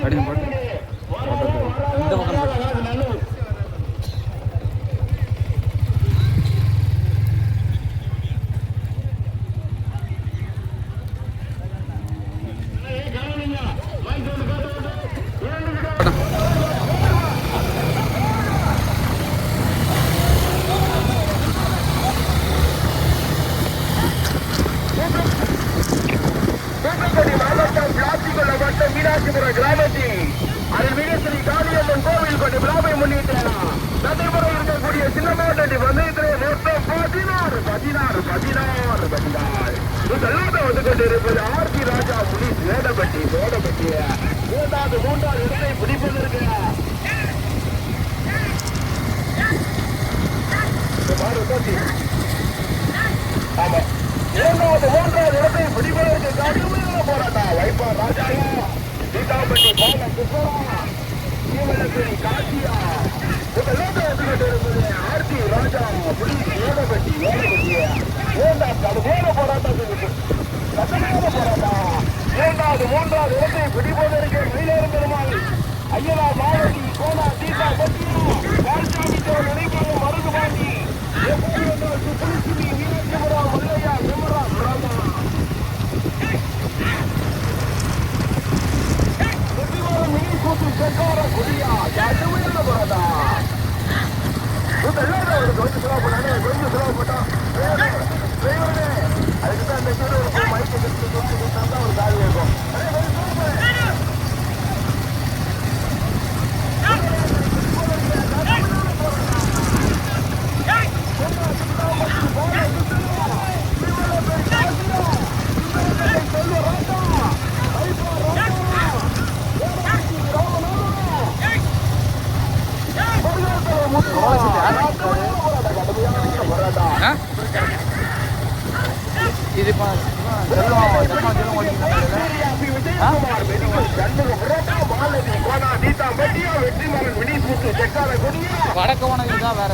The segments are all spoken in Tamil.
அப்படின்னு போட்டு இந்த பக்கம் மீனாட்சிபுரம் கிராமத்தில் அருள்மிகு காளியம்மன் கோவில் கொண்டு விழாவை முன்னிட்டு நடைபெற இருக்கக்கூடிய சின்னமாவட்ட பந்தயத்திலே மொத்தம் 16 வந்து கொண்டிருப்பது ஆர்த்தி ராஜா புலி சோடப்பட்டி மூன்றாவது இடத்தை பிடிப்பதற்கு ஆமா மூன்றாவது இடத்தை பிடிப்பதற்கு கடுமையான போராட்டம் வைப்பார் ராஜாயா சீதாப்பட்டி பால குப்பரா சீவலப்பேரி காசியா இருப்பது ஆர்த்தி ராஜா புலி சோடப்பட்டி கடுமையான போராட்டம் கடுமையான போராட்டம் மூன்றாவது இடத்தை பிடிப்பதற்கு மயிலேறும் பெருமாள் ஐயரா மாவட்டி கோனா சீதா பட்டியா கால்சாமி தேவர் நினைப்பாங்க மருது பாண்டி புலிசிமி மீனாட்சிபுரம் மல்லையா செம்மரா கூட்டு செக்கார கொடியா கடுமையான போராட்டம் கொஞ்சம் செலவு பண்ணாங்க கொஞ்சம் செலவு பண்ணோம் அதுக்கு தான் இந்த மைக்கு தான் ஒரு காலி இருக்கும் இது வடக்கவனம் இதுதான் வேற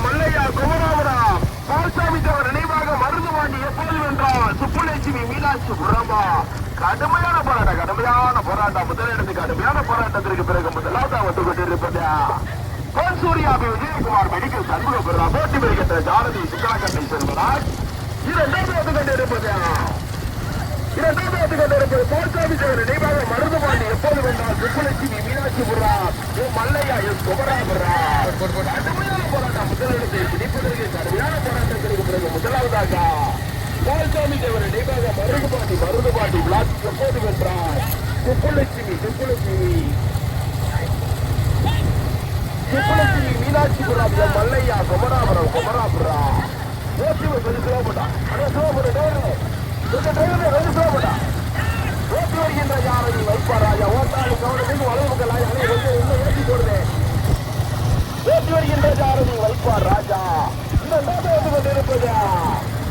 மல்லையா குமராபுரம் பால்சாமி தேவர் நினைவாக மருதுபாண்டி எப்போது வென்றால் சுப்புலட்சுமி மீனாட்சி புறமா கடுமையான போராட்டம் முதலிடத்துக்கு கடுமையான போராட்டத்திற்கு பிறகு முதலாவது வந்து கொண்டிருப்பது சூர்யாபி விஜயகுமார் மெடிக்கல் சண்முக பெறா போட்டி பெறுகின்ற ஜாரதி சுக்கரக்கட்டை செல்வராஜ் இரண்டாவது வந்து கொண்டிருப்பது பால்சாமி தேவர் நினைவாக மருதுபாண்டி எப்போது வென்றால் சுப்புலட்சுமி மீனாட்சி புறா மல்லையா குமராபுரா கடுமையான போராட்டம் முதலிடத்தை பிடிப்பதற்கு கடுமையான போராட்டத்திற்கு பிறகு முதலாவதாக பால்சாமி தேவர் நினைவாக மருதுபாண்டி பிளாக் எப்போது வென்றார் சுப்புலட்சுமி மீனாட்சிபுரம் மல்லையா குமராபுரம் ஓட்டி வருகின்ற யாரை வைப்பார் ராஜா ஓட்டாளி கவனத்துக்கு வளைவுகள் ஏற்றி போடுவேன் ஓட்டி வருகின்ற யாரை வைப்பார் ராஜா கொண்டிருப்பதா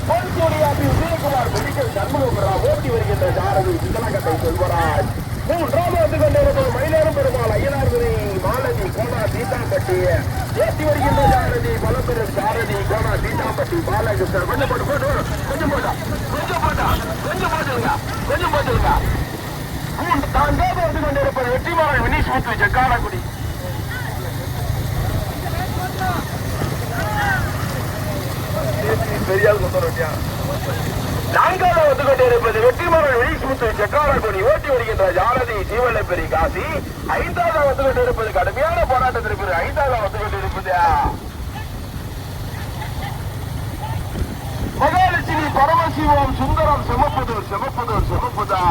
விஜயகுமார் மெடிக்கல் சண்முகபுரா ஓட்டி வருகின்ற ஜாரதி சிந்தனகத்தை செல்வராஜ் மூன்றாவது வந்து கொண்டிருப்பது மயிலேறும் பெருமாள் ஐயனார்குடி மாலதி கோனா சீதாம்பட்டி ஓட்டி வருகின்ற ஜாரதி பலப்பெரும் ஜாரதி கோனா சீதாம்பட்டி பாலகிருஷ்ணன் கொஞ்சம் போட்டுருங்க நான்காவது வந்து கொண்டிருப்பது வெற்றிமாறன் வினீஷ் முத்து ஜக்காரக்குடி பெரியால் கொண்டா நான்காவது வந்து கொண்டிருப்பது வெற்றிமாறன் வினீஷ் முத்து ஜக்காரக்குடி ஓட்டி வருகின்ற ஜாரதி சீவலப்பெரி காசி ஐந்தாவது வந்து கொண்டிருப்பது கடுமையான போராட்டத்திற்கு ஐந்தாவது வந்து கொண்டிருப்பது மகாலட்சுமி பரமசிவம் சுந்தரம் செமப்புதா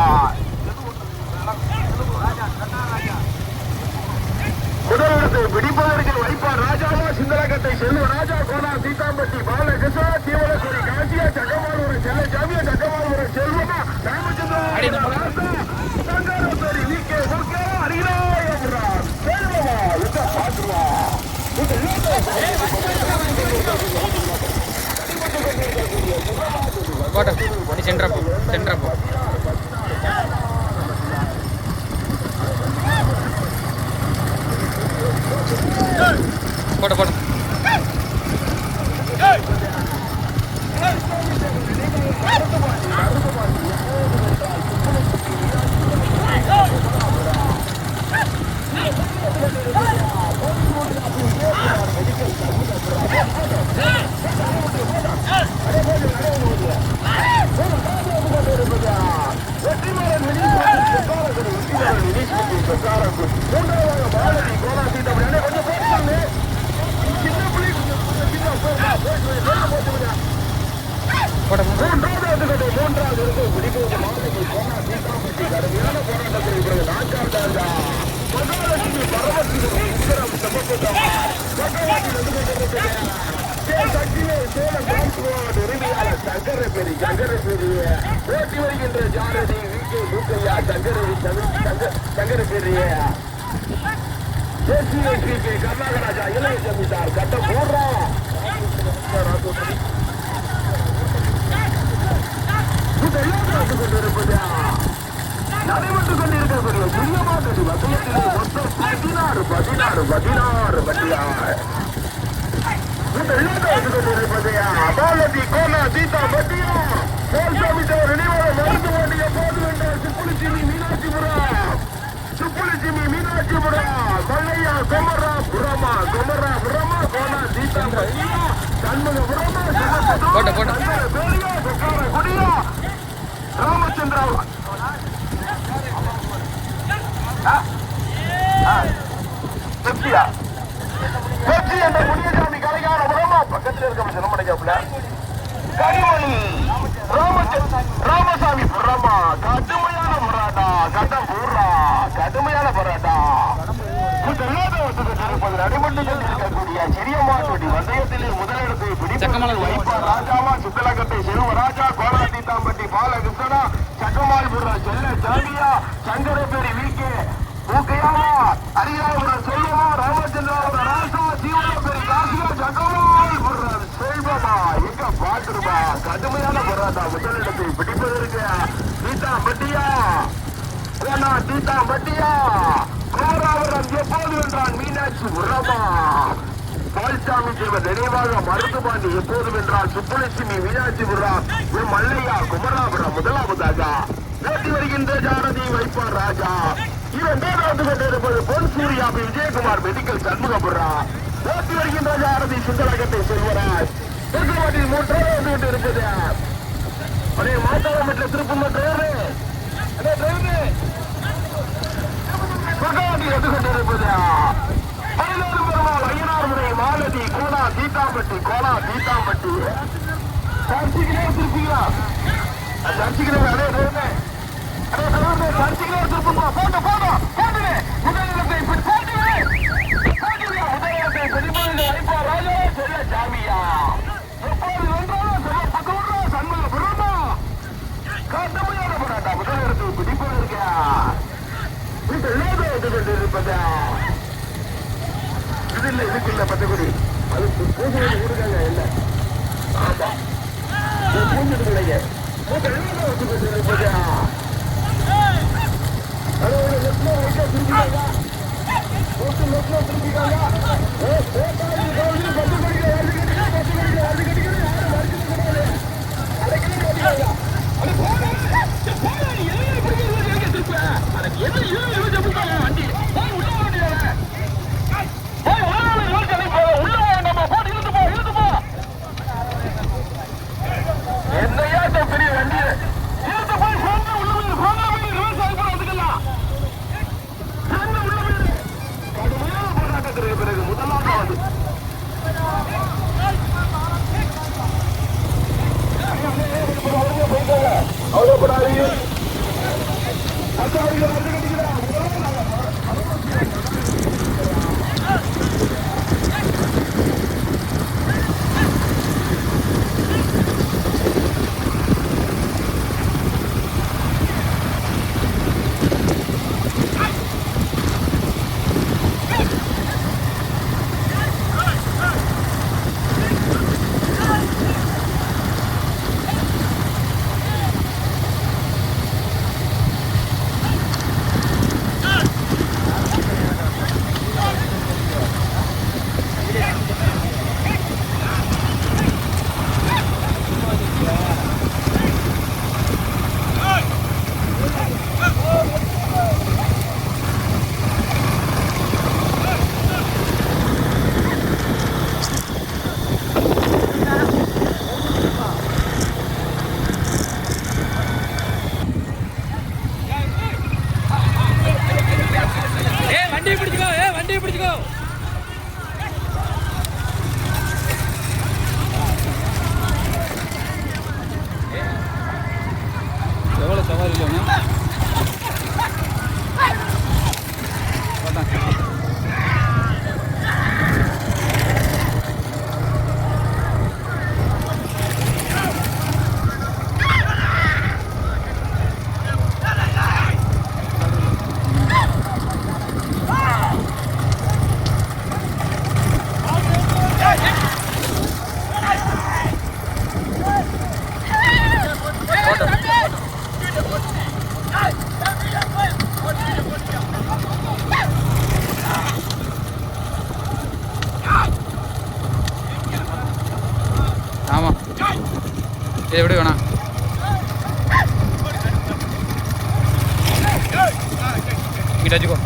முதலிடத்தை பிடிப்பதற்கு வைப்பார் ராஜாவா சிந்தரகத்தை செல்வ ராஜா கோனா சீதாம்பட்டி பாலகிருஷ்ணா தீவலக்குடி காசியா சக்கமாலூர் செல்ல ஜாமியா சக்கமாலூர் செல்வமா ராமச்சந்திரன் வி கே அரிராயம் செல்வமா இத பாத்துவா சென்றப்போ போட சங்கரபேரிய ஓட்டி வருகின்ற ஜாரதி விகே மூக்கையா சங்கரபேரிய கே கர்நாகராஜா இளைய ஜமீன்தார் கட்டம் போடுறோம். நடைபெற்றுக் கொண்டிருக்கக்கூடிய புரியமாக்கடி வசனத்திலே மொத்தம் 16 வண்டியார் அபாலதி கோலா சீதா பட்டியா போல்சாமி தேவர் நினைவாக மருந்து வண்டிய போது வென்றார் சுப்புலட்சுமி மீனாட்சிபுரம் மல்லையா குமரா புரமா கோலா சீதா பட்டியா சண்முக புரமா பேரியா சொக்கார குடியா ராமச்சந்திரா கொச்சி என்ற முனியசாமி கலைஞான உரமா பக்கத்தில் இருக்க சிரமடைக்காப்புல கனிமணி ராமசாமி புறமா கடுமையான போராட்டா கட்டம் போடுறா கடுமையான போராட்டா அடிமட்டத்தில் இருக்கக்கூடிய சிறியமாட்டுடி வந்தயத்திலே முதலிடத்தை பிடிப்பதில் வைப்பார் ராஜாவா சித்தலகட்டை செல்வராஜா கோலாத்தீத்தாம்பட்டி பாலகிருஷ்ணனா சக்கமால் புற செல்ல சாமியா சங்கரபேரி விகே மூக்கையாவா அரியாபுரம் செல்வமா ராமச்சந்திராபுரம் ராசா ஜீவனபேரி காசியா சக்கமால் புற செல்வமா எங்க பாட்டுருமா கடுமையான போராட்டா முதலிடத்தை பிடிப்பதற்கு தீத்தாம்பட்டியா குமராவரம் எப்போது வென்றான் மீனாட்சி உரமா பால்சாமி தேவர் நினைவாக மருதுபாண்டி எப்போது வென்றான் சுப்புலட்சுமி மீனாட்சிபுரம் மல்லையா குமராபுரம் முதலாவதாக ஓட்டி வருகின்ற ஜாரதி வைப்பார் ராஜா இரண்டாவது கொண்டிருப்பது பொன் சூர்யா விஜயகுமார் மெடிக்கல் சண்முகபுரம் ஓட்டி வருகின்ற ஜாரதி சுந்தரகத்தை செல்வராஜ் திருப்பதில் மூன்றாவது கொண்டிருப்பது அதே மாட்டாளமற்ற திருப்பம் கொண்டிருப்பது 16 பெருமாள் ஐயனார்முறை மாலதி கோலா தீத்தாம்பட்டி சர்ச்சிகளே திருப்பிங்களா சர்ச்சிகளே அதே சர்ச்சிகளே திருப்பா போட்டோ முதலிடத்தை பெருமாள் வைப்பா ராஜா செல்ல சாமியா எப்போது வென்றாலும் சொல்லப்பட்டு சண்முக புறமா கடுமையான போராட்டா முதலிடத்தை பிடிப்பதற்கு கொண்டிருப்பதா இதுல இதுக்குள்ள பத்தகுடி அது பூஜை ஊருக்காங்க இல்ல ஆமா பூஜை கிடையாது கொண்டிருப்பதா பெரிய வண்டி பிறகு முதலாவது சரி எப்படி வேணாம் இங்கிட்ட வச்சுக்கோ.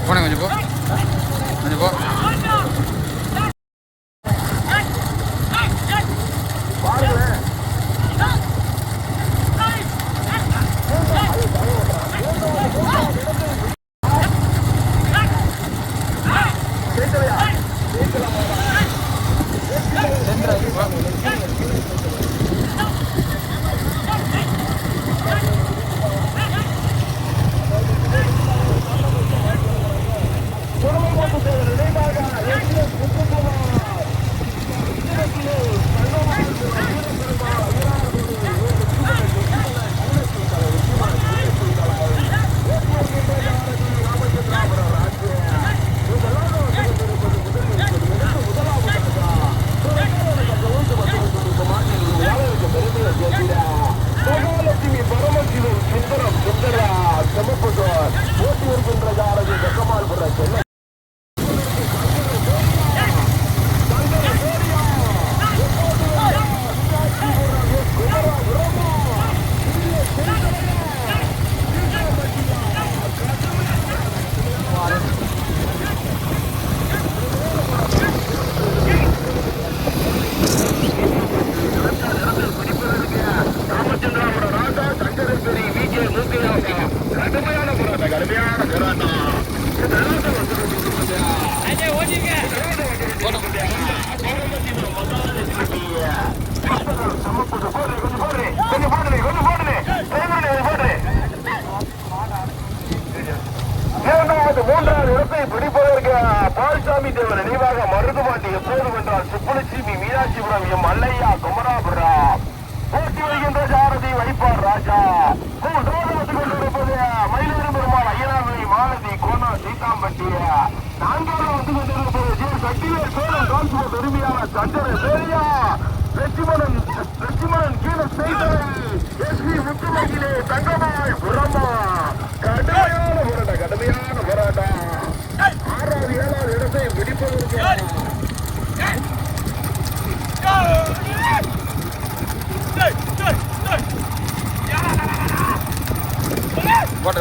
போனேன் கொஞ்சம் போ கொஞ்சம் போ. மூன்றாவது இடத்தை பிடிப்பதற்கு பால்சாமி தேவர் நினைவாக மருதுபாண்டி எப்போது வென்றால் சுப்புலட்சுமி மீனாட்சிபுரம் எம் அல்லையா குமராபுரம் போட்டி வருகின்ற சாரதி வைப்பார் ராஜா கொண்டிருப்பது மயிலேறு பெருமாள் ஐயனாமலை மாலதி கோனா சீதாம்பட்டி நான்காவது வந்து கொண்டிருப்பது சக்திவேல் சேலம் டிரான்ஸ்போர்ட் உரிமையாளர் சந்திர சேரியா லட்சுமணன் கீழ செய்தவை எஸ்பி முத்துமகிலே தங்கமாய் புறமா கடுமையான போராட்டம் 6வது 7வது இடத்தை பிடிப்பதற்கு போட்ட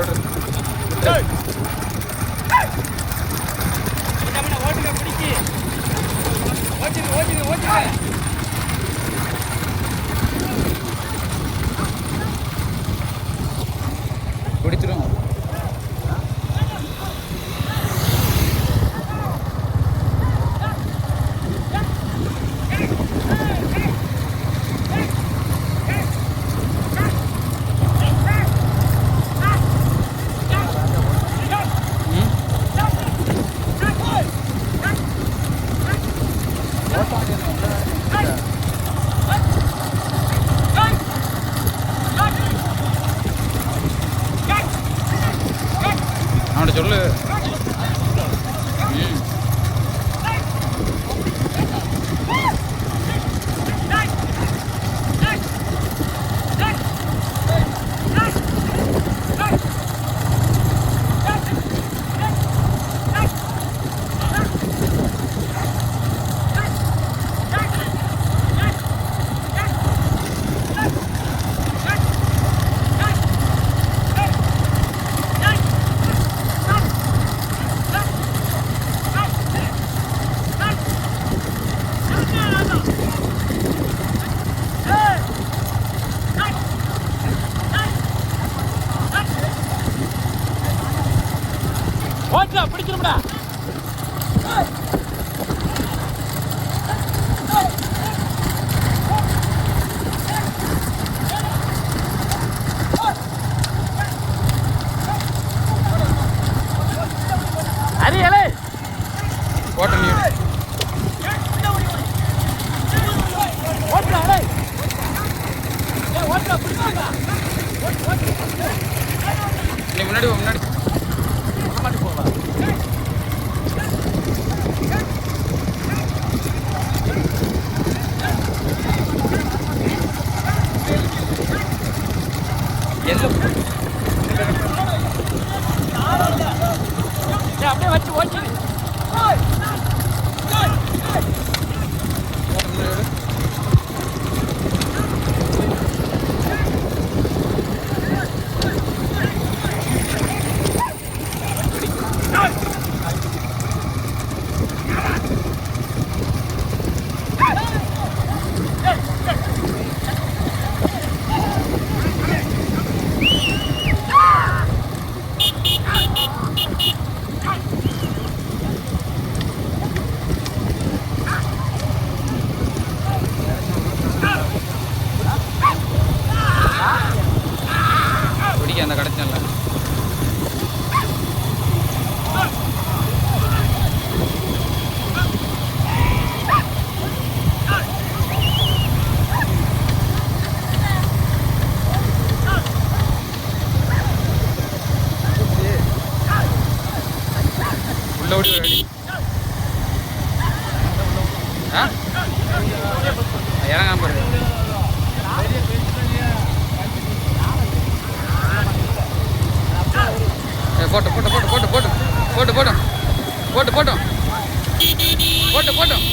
அப்படியே வச்சு ஓட்டி பிடிக்க அந்த கிடச்சல உள்ள ஓடி ரெடி இறங்காம பாரு போட்டு போட்டு போட்டு போட்டு போட்டு போட்டு போட்டோம் போட்டு போட்டோம் போட்டு போட்டோம்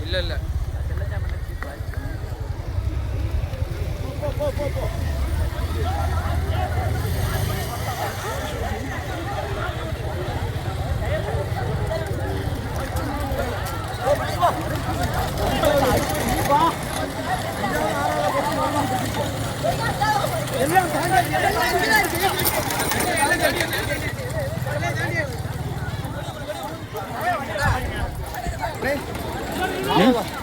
இல்லை இல்லை Hey.